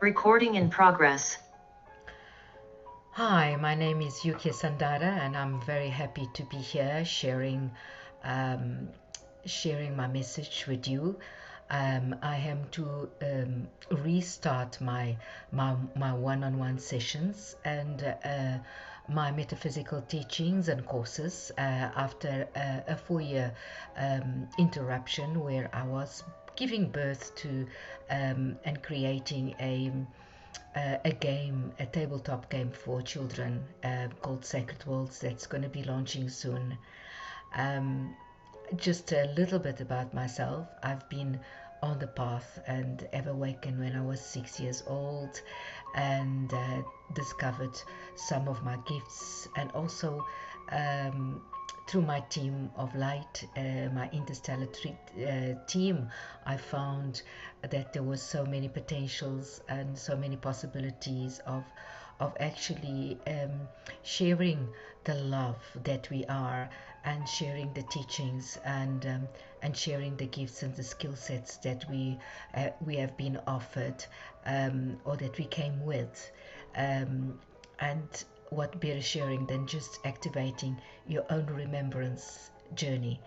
Recording in progress. Hi, my name is Yukia Sandara, and I'm very happy to be here um, sharing my message with you. I am to restart my one-on-one sessions and my metaphysical teachings and courses after a 4-year interruption where I was giving birth to and creating a game, a tabletop game for children called Sacred Worlds that's going to be launching soon. Um, just a little bit about myself. I've been on the path and have awakened when I was 6 years old and discovered some of my gifts, and also um, through my team of light, my interstellar team, I found that there was so many potentials and so many possibilities of actually sharing the love that we are, and sharing the teachings, and sharing the gifts and the skill sets that we have been offered, or that we came with, and what better sharing than just activating your own remembrance journey.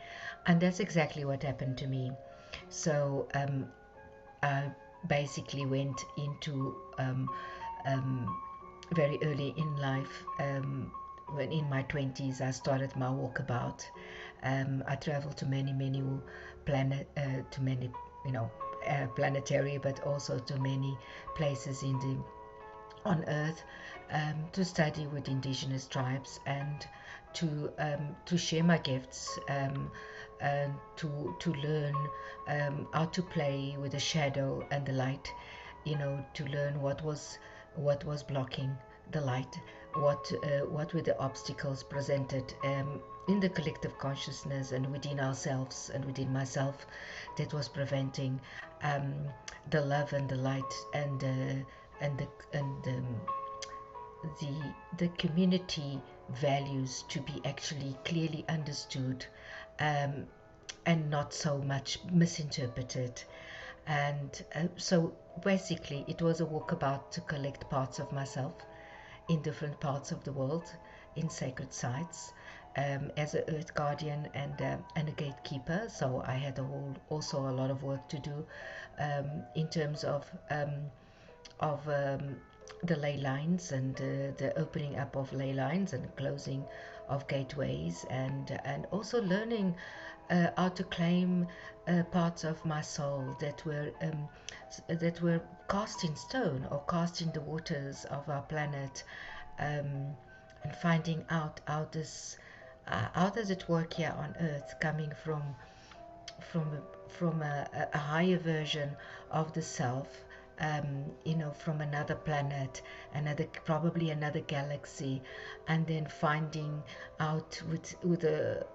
And that's exactly what happened to me. So I basically went into very early in life. When in my 20s, I started my walkabout. I traveled to many to many, you know, planetary, but also to many places in the on Earth, to study with indigenous tribes and to share my gifts, and to learn how to play with the shadow and the light, to learn what was blocking the light, what were the obstacles presented in the collective consciousness and within ourselves and within myself, that was preventing um, the love and the light and the community values to be actually clearly understood, um, and not so much misinterpreted. And so basically, it was a walkabout to collect parts of myself in different parts of the world, in sacred sites, as an earth guardian and a gatekeeper. So I had also a lot of work to do in terms of the ley lines, and the opening up of ley lines and closing of gateways, and also learning how to claim parts of my soul that were cast in stone or cast in the waters of our planet, um, and finding out how does it work here on Earth, coming from from a higher version of the self, from another planet, another, probably another galaxy, and then finding out with a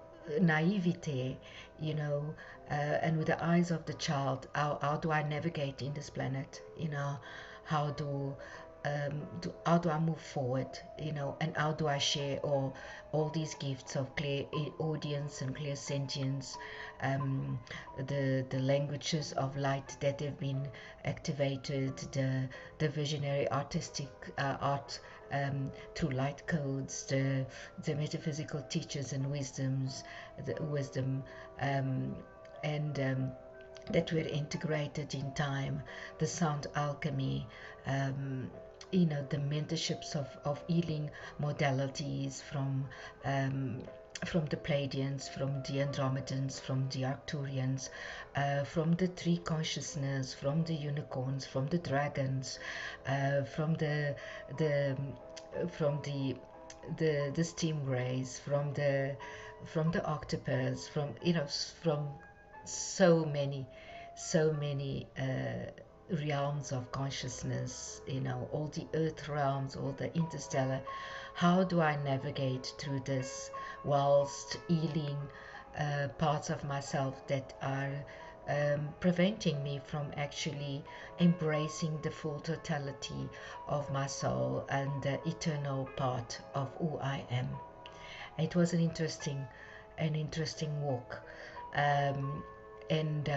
naivete, and with the eyes of the child, how do I navigate in this planet, how how do I move forward, and how do I share all these gifts of clear audience and clear sentience, the languages of light that have been activated, the visionary artistic through light codes, the metaphysical teachers and wisdom, um, and that were integrated in time, the sound alchemy, um, the mentorships of healing modalities from the Pleiadians, from the Andromedans, from the Arcturians, from the tree consciousness, from the unicorns, from the dragons, from the from the stingrays, from the octopus, from so many realms of consciousness, all the earth realms, all the interstellar. How do I navigate through this whilst healing parts of myself that are preventing me from actually embracing the full totality of my soul and the eternal part of who I am? It was an interesting walk, um, and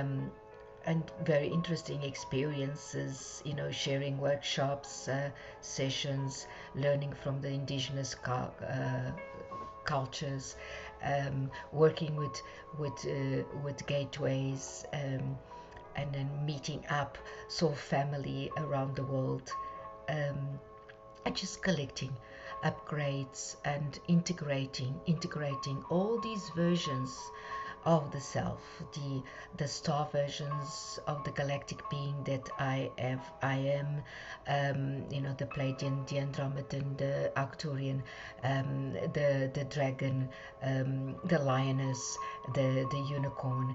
and very interesting experiences, sharing workshops, sessions, learning from the indigenous cultures, working with gateways, and then meeting up soul family around the world, and just collecting upgrades and integrating all these versions of the self, the star versions of the galactic being that I am, the Pleiadian, the Andromedan, the Arcturian, the dragon, the lioness, the unicorn.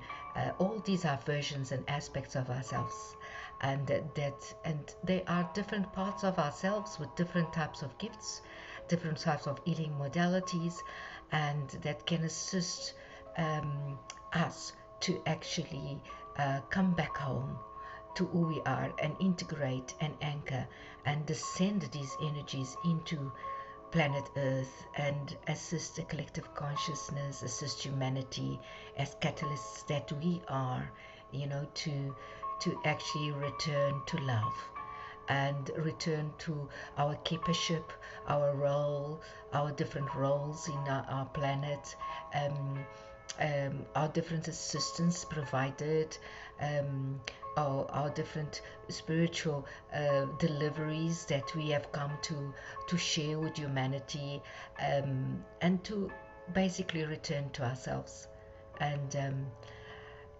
All these are versions and aspects of ourselves, and they are different parts of ourselves with different types of gifts, different types of healing modalities, and that can assist us to actually come back home to who we are and integrate and anchor and descend these energies into planet Earth and assist the collective consciousness, assist humanity as catalysts that we are, to actually return to love and return to our keepership, our role, our different roles in our planet, our different assistance provided, our different spiritual deliveries that we have come to share with humanity, and to basically return to ourselves. And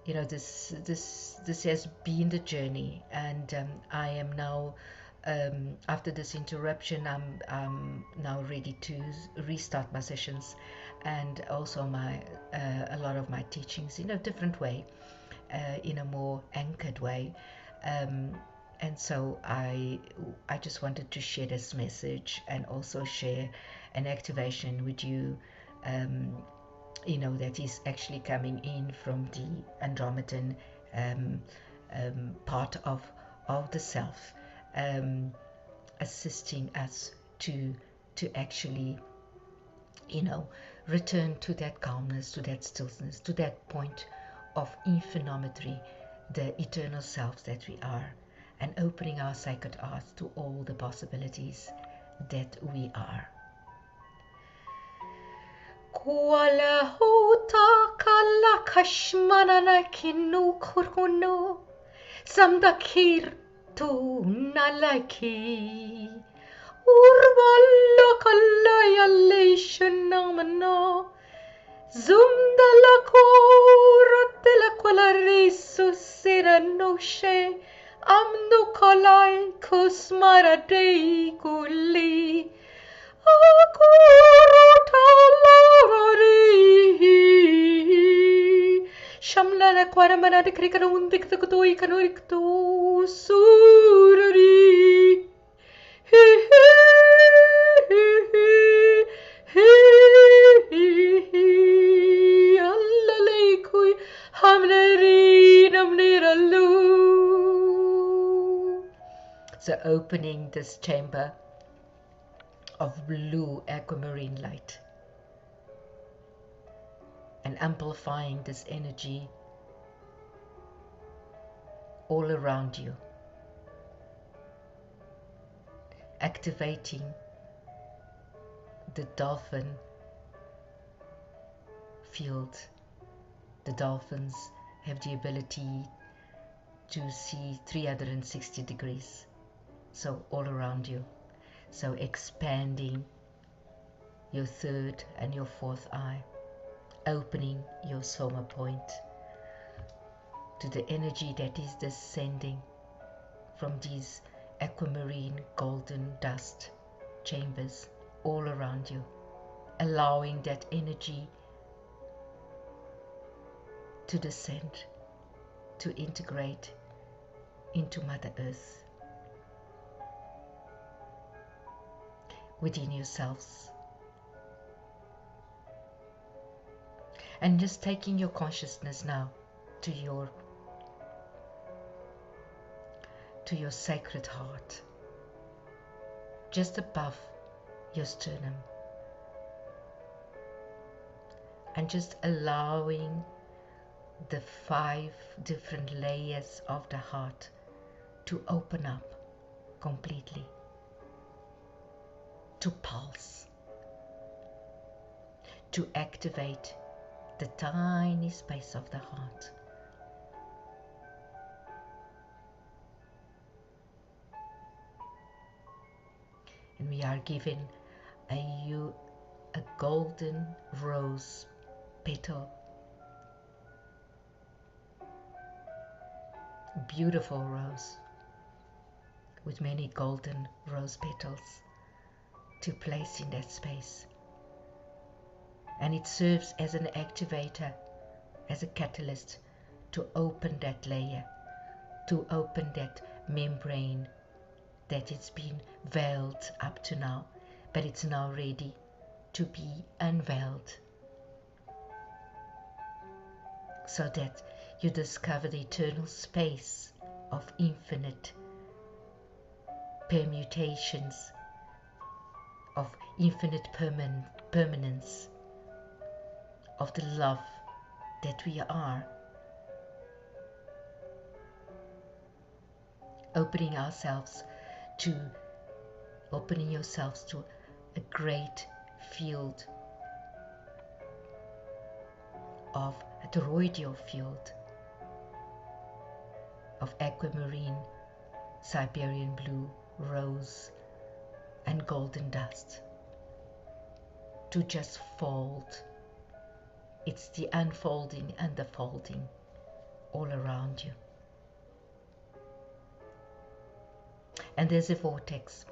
this has been the journey, and I am now, after this interruption, I'm now ready to restart my sessions, and also a lot of my teachings in a different way, in a more anchored way, and so I just wanted to share this message and also share an activation with you, that is actually coming in from the Andromedan part of the self, assisting us to actually, return to that calmness, to that stillness, to that point of infinitometry, the eternal selves that we are, and opening our sacred heart to all the possibilities that we are. Kuala hota kala kashmanana kinu kurkuno samdakir tu nalaki urvalla kallaya leishanamano zumdala koratela kolarisu siranoshe amdu kalai kusmara dei kuli Shamla Quaramana de Cricarun Dictoi Canoricto Surari Allalecui Hamleri Namniralu. So opening this chamber of blue aquamarine light and amplifying this energy all around you, activating the dolphin field. The dolphins have the ability to see 360 degrees, so all around you. So expanding your third and your fourth eye, opening your soma point to the energy that is descending from these aquamarine golden dust chambers all around you, allowing that energy to descend, to integrate into Mother Earth within yourselves. And just taking your consciousness now to your sacred heart, just above your sternum, and just allowing the 5 different layers of the heart to open up completely, to pulse, to activate the tiny space of the heart. And we are given a golden rose petal, beautiful rose with many golden rose petals to place in that space. And it serves as an activator, as a catalyst to open that layer, to open that membrane that it's been veiled up to now, but it's now ready to be unveiled, so that you discover the eternal space of infinite permutations, of infinite permanence, of the love that we are, opening yourselves to a great field of a toroidal field of aquamarine, Siberian blue, rose and golden dust to just fold. It's the unfolding and the folding all around you. And there's a vortex.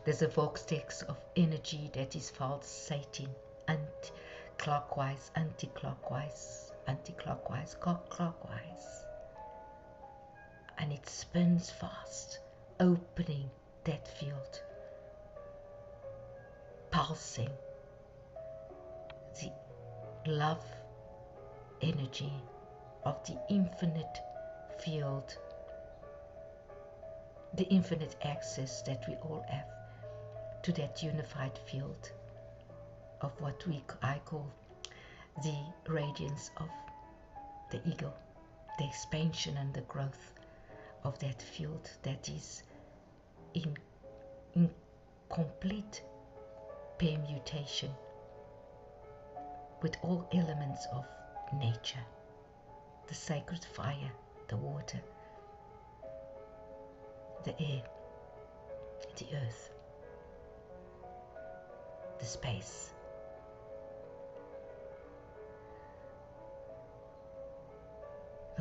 There's a vortex of energy that is pulsating clockwise, anti-clockwise, anti-clockwise, clockwise. And it spins fast, opening that field, pulsing the love energy of the infinite field, the infinite access that we all have to that unified field of what I call the radiance of the ego, the expansion and the growth of that field that is in complete permutation with all elements of nature, the sacred fire, the water, the air, the earth, the space.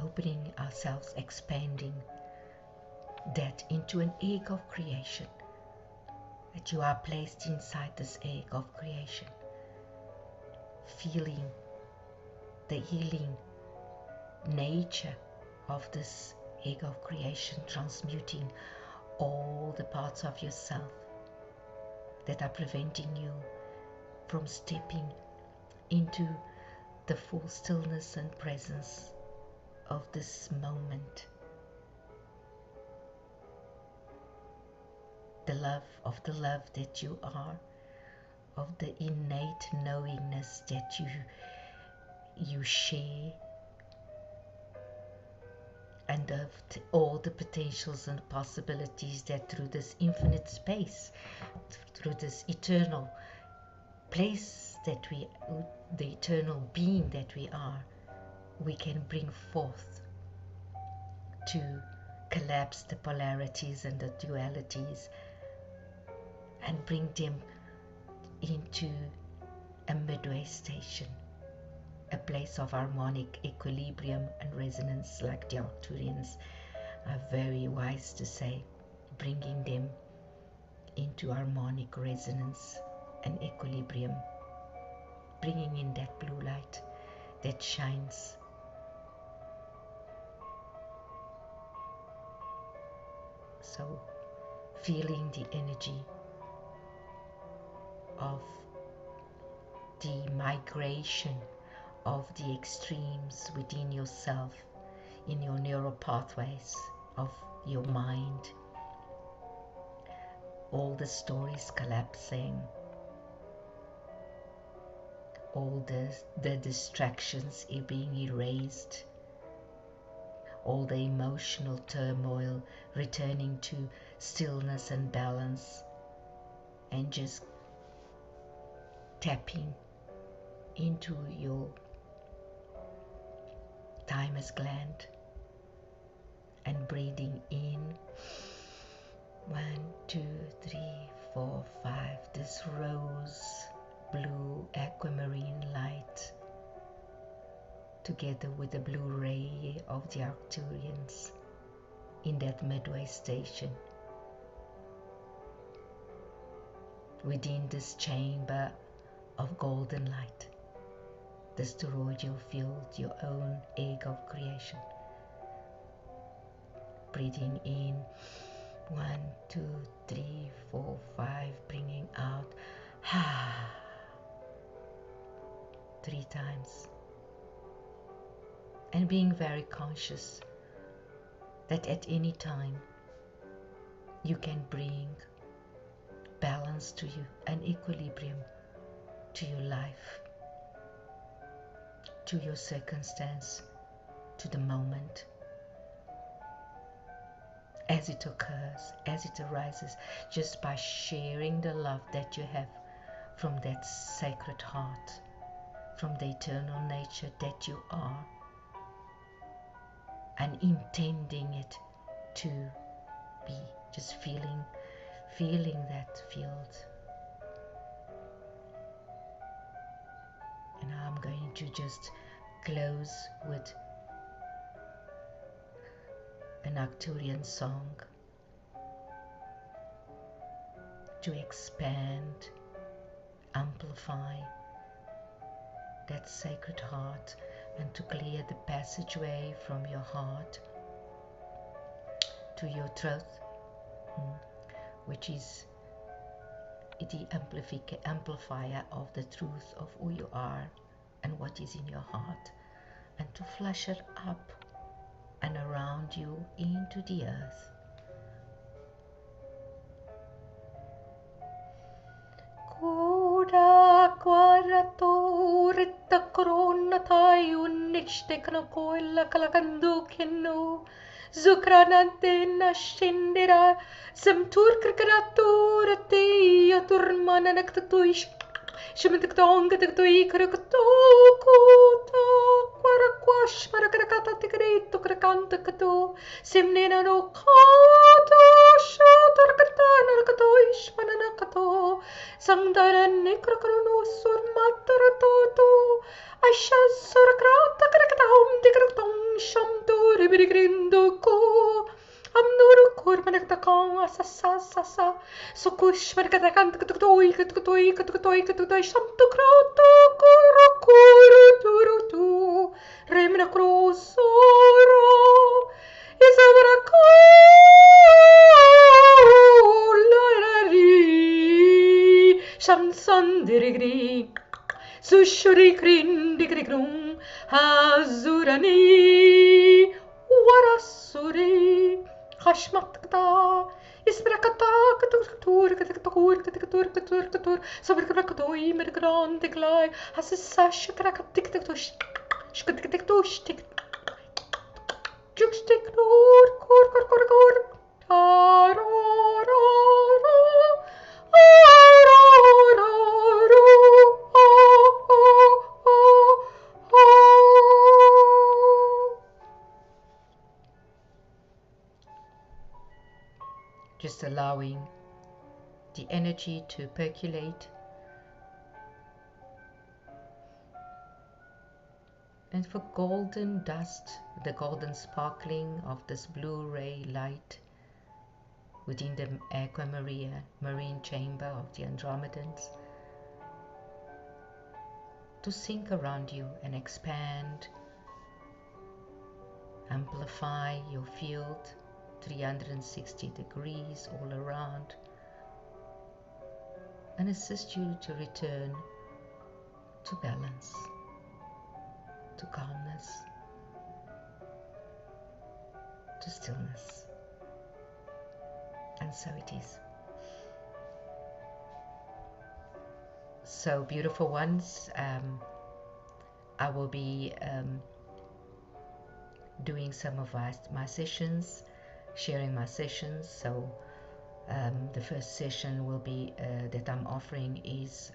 Opening ourselves, expanding that into an egg of creation, that you are placed inside this egg of creation, feeling the healing nature of this egg of creation, transmuting all the parts of yourself that are preventing you from stepping into the full stillness and presence of this moment. The love that you are, of the innate knowingness that you share, and of all the potentials and possibilities that through this infinite space, through this eternal place that the eternal being that we are, we can bring forth to collapse the polarities and the dualities and bring them into a midway station, a place of harmonic equilibrium and resonance, like the Arcturians are very wise to say, bringing them into harmonic resonance and equilibrium, bringing in that blue light that shines. So, feeling the energy of the migration of the extremes within yourself, in your neural pathways of your mind, all the stories collapsing, all the distractions being erased, all the emotional turmoil, returning to stillness and balance, and just tapping into your thymus gland and breathing in 1, 2, 3, 4, 5, this rose blue aquamarine light together with the blue ray of the Arcturians in that midway station. Within this chamber of golden light, this toroidal field, your own egg of creation. Breathing in 1, 2, 3, 4, 5, bringing out 3 times. And being very conscious that at any time you can bring balance to you, an equilibrium to your life, to your circumstance, to the moment, as it occurs, as it arises, just by sharing the love that you have from that sacred heart, from the eternal nature that you are, and intending it to be, just feeling that field. And I'm going to just close with an Arcturian song to expand, amplify that sacred heart, and to clear the passageway from your heart to your throat, which is the amplifier of the truth of who you are and what is in your heart, and to flush it up and around you into the earth. Koda kwarato rita korona tayo nishte kana koila kalakando keno zukranante na shindera zamtur krikaratura te yaturmana naktatuish shimantaktonga taktoi karakatoko ta kwarakwash marakakata tikarito karakanta kato simnena no kato shatarkatana nakatoish mananakato Sangdaran nekrakano surmataratoto Aisha surakrata karakatahum dikaraktong shamto ribirigrindo ko Amnuru kurmanaktakong asasa Sukush marakatakant katukutoi shamto krato kurakuru turutu Remna krosoro Isavarako Shansan dirigri, sushuri krin digrigrung, hazurani, warasuri, hashmatkata, isbrakata, katukur, sabrikrakatoi, mergran, diglai, hasasash, krakatiktush, shkatiktush, tik, jukstik, kur, just allowing the energy to percolate, and for golden dust, the golden sparkling of this blue ray light within the marine chamber of the Andromedans to sink around you and expand, amplify your field 360 degrees all around, and assist you to return to balance, to calmness, to stillness. And so it is. So, beautiful ones, I will be doing some of my sessions, sharing my sessions. So the first session will be that I'm offering is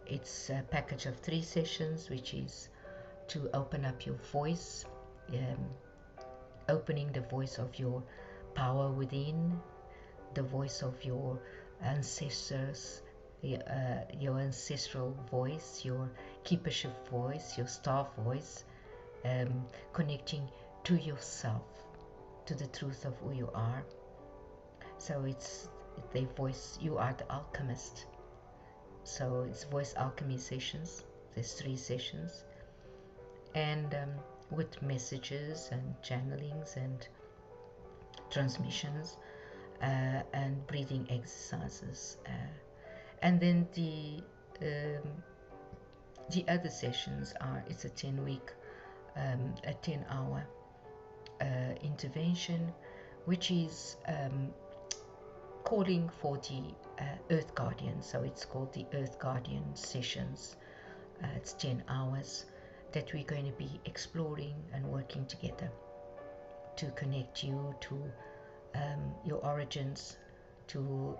it's a package of 3 sessions, which is to open up your voice, um, opening the voice of your power within, the voice of your ancestors, your ancestral voice, your keepership voice, your star voice, connecting to yourself, to the truth of who you are. So it's the voice, you are the alchemist. So it's voice alchemy sessions. There's 3 sessions, and with messages and channelings and transmissions, and breathing exercises, and then the other sessions are, it's a 10-week, a 10-hour intervention, which is calling for the Earth Guardian. So it's called the Earth Guardian sessions. It's 10 hours that we're going to be exploring and working together to connect you to your origins, to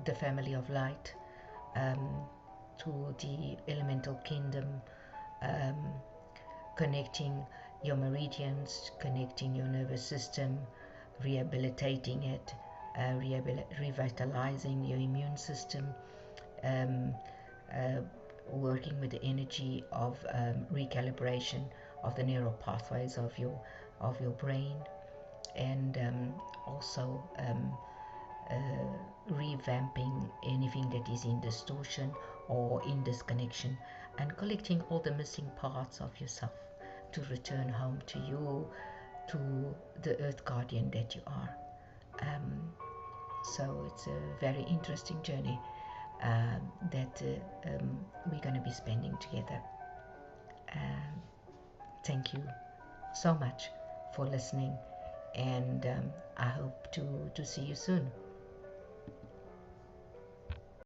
the family of light, to the elemental kingdom, connecting your meridians, connecting your nervous system, rehabilitating it, revitalizing your immune system, um, working with the energy of recalibration of the neural pathways of your brain, and also revamping anything that is in distortion or in disconnection, and collecting all the missing parts of yourself to return home to you, to the Earth Guardian that you are. So it's a very interesting journey that we're going to be spending together. Thank you so much for listening, and I hope to see you soon.